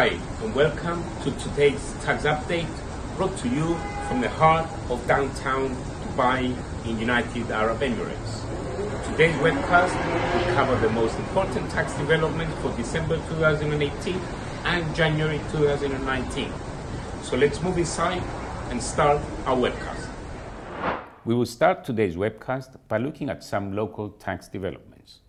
Hi, and welcome to today's tax update brought to you from the heart of downtown Dubai in United Arab Emirates. Today's webcast will cover the most important tax developments for December 2018 and January 2019. So let's move inside and start our webcast. We will start today's webcast by looking at some local tax developments.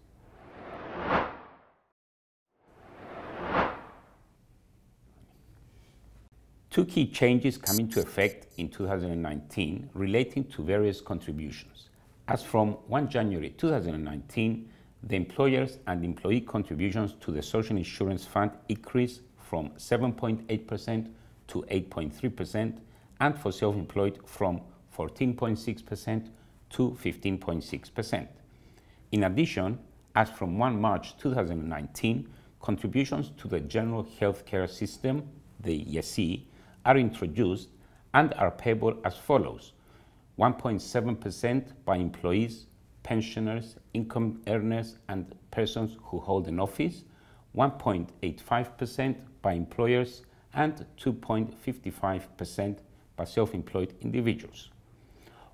Two key changes come into effect in 2019 relating to various contributions. As from 1 January 2019, the employers and employee contributions to the Social Insurance Fund increased from 7.8% to 8.3%, and for self-employed from 14.6% to 15.6%. In addition, as from 1 March 2019, contributions to the General Healthcare System, the YESI, are introduced and are payable as follows: 1.7% by employees, pensioners, income earners, and persons who hold an office, 1.85% by employers, and 2.55% by self-employed individuals.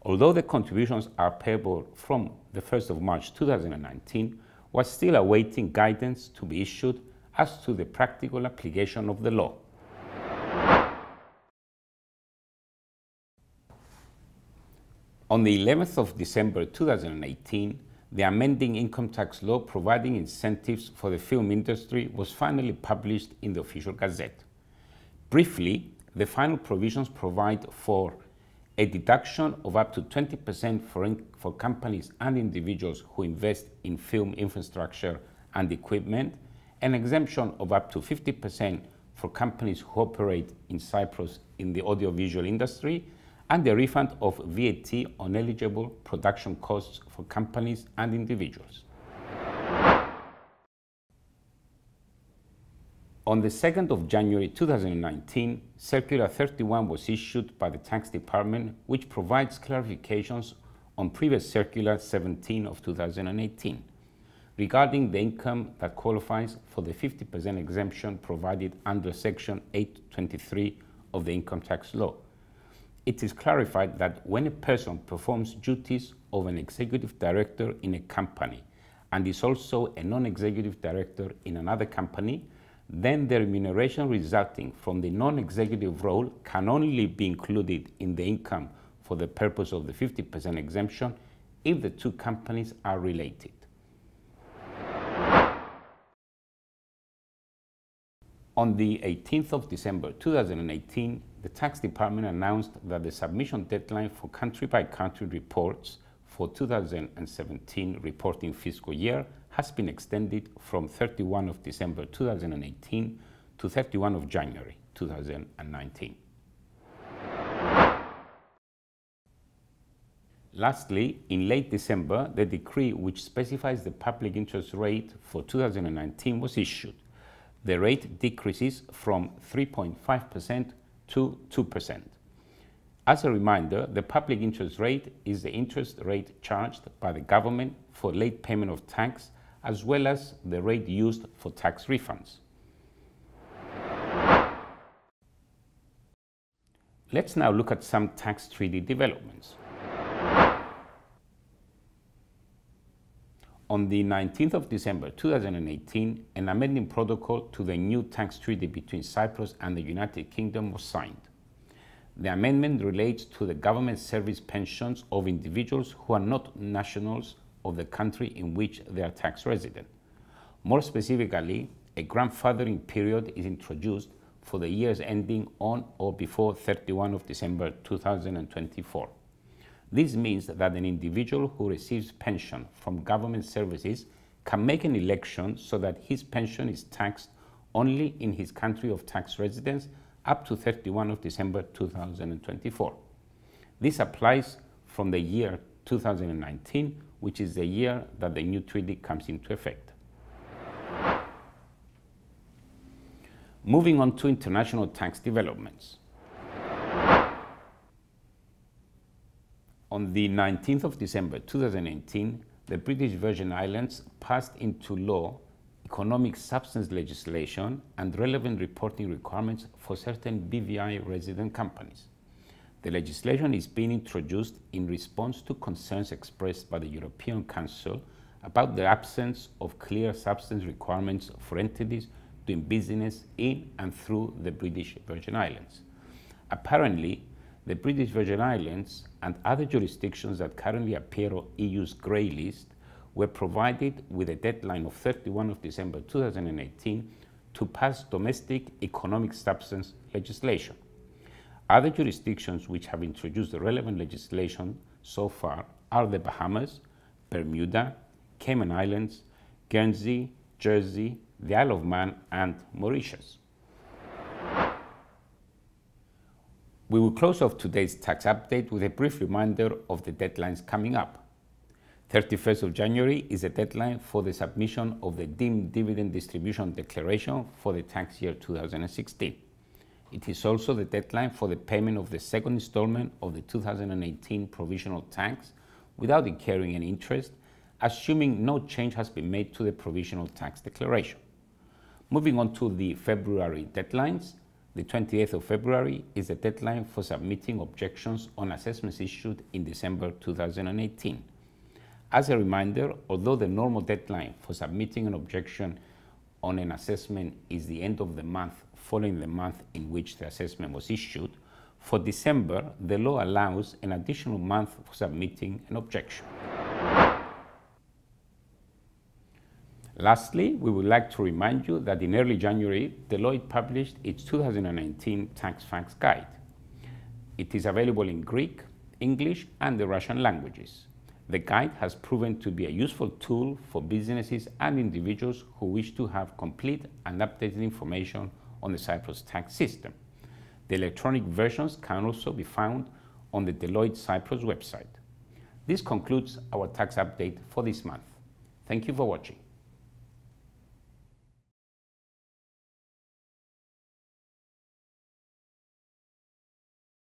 Although the contributions are payable from the 1st of March 2019, we're still awaiting guidance to be issued as to the practical application of the law. On the 11th of December 2018, the amending income tax law providing incentives for the film industry was finally published in the official gazette. Briefly, the final provisions provide for a deduction of up to 20% for companies and individuals who invest in film infrastructure and equipment, an exemption of up to 50% for companies who operate in Cyprus in the audiovisual industry, and the refund of VAT on eligible production costs for companies and individuals. On the 2nd of January 2019, Circular 31 was issued by the Tax Department, which provides clarifications on previous Circular 17 of 2018 regarding the income that qualifies for the 50% exemption provided under Section 823 of the Income Tax Law. It is clarified that when a person performs duties of an executive director in a company and is also a non-executive director in another company, then the remuneration resulting from the non-executive role can only be included in the income for the purpose of the 50% exemption if the two companies are related. On the 18th of December 2018, the Tax Department announced that the submission deadline for country-by-country reports for 2017 reporting fiscal year has been extended from 31 of December 2018 to 31 of January 2019. Lastly, in late December, the decree which specifies the public interest rate for 2019 was issued. The rate decreases from 3.5% to 2%. As a reminder, the public interest rate is the interest rate charged by the government for late payment of tax, as well as the rate used for tax refunds. Let's now look at some tax treaty developments. On the 19th of December 2018, an amending protocol to the new tax treaty between Cyprus and the United Kingdom was signed. The amendment relates to the government service pensions of individuals who are not nationals of the country in which they are tax resident. More specifically, a grandfathering period is introduced for the years ending on or before 31 of December 2024. This means that an individual who receives pension from government services can make an election so that his pension is taxed only in his country of tax residence up to 31 of December 2024. This applies from the year 2019, which is the year that the new treaty comes into effect. Moving on to international tax developments. On the 19th of December 2018, the British Virgin Islands passed into law a economic substance legislation, and relevant reporting requirements for certain BVI resident companies. The legislation is being introduced in response to concerns expressed by the European Council about the absence of clear substance requirements for entities doing business in and through the British Virgin Islands. Apparently, the British Virgin Islands and other jurisdictions that currently appear on EU's grey list were provided with a deadline of 31 of December 2018 to pass domestic economic substance legislation. Other jurisdictions which have introduced the relevant legislation so far are the Bahamas, Bermuda, Cayman Islands, Guernsey, Jersey, the Isle of Man, and Mauritius. We will close off today's tax update with a brief reminder of the deadlines coming up. 31st of January is the deadline for the submission of the deemed dividend distribution declaration for the tax year 2016. It is also the deadline for the payment of the second installment of the 2018 provisional tax without incurring any interest, assuming no change has been made to the provisional tax declaration. Moving on to the February deadlines, the 28th of February is the deadline for submitting objections on assessments issued in December 2018. As a reminder, although the normal deadline for submitting an objection on an assessment is the end of the month following the month in which the assessment was issued, for December, the law allows an additional month for submitting an objection. Lastly, we would like to remind you that in early January, Deloitte published its 2019 Tax Facts Guide. It is available in Greek, English, and the Russian languages. The guide has proven to be a useful tool for businesses and individuals who wish to have complete and updated information on the Cyprus tax system. The electronic versions can also be found on the Deloitte Cyprus website. This concludes our tax update for this month. Thank you for watching.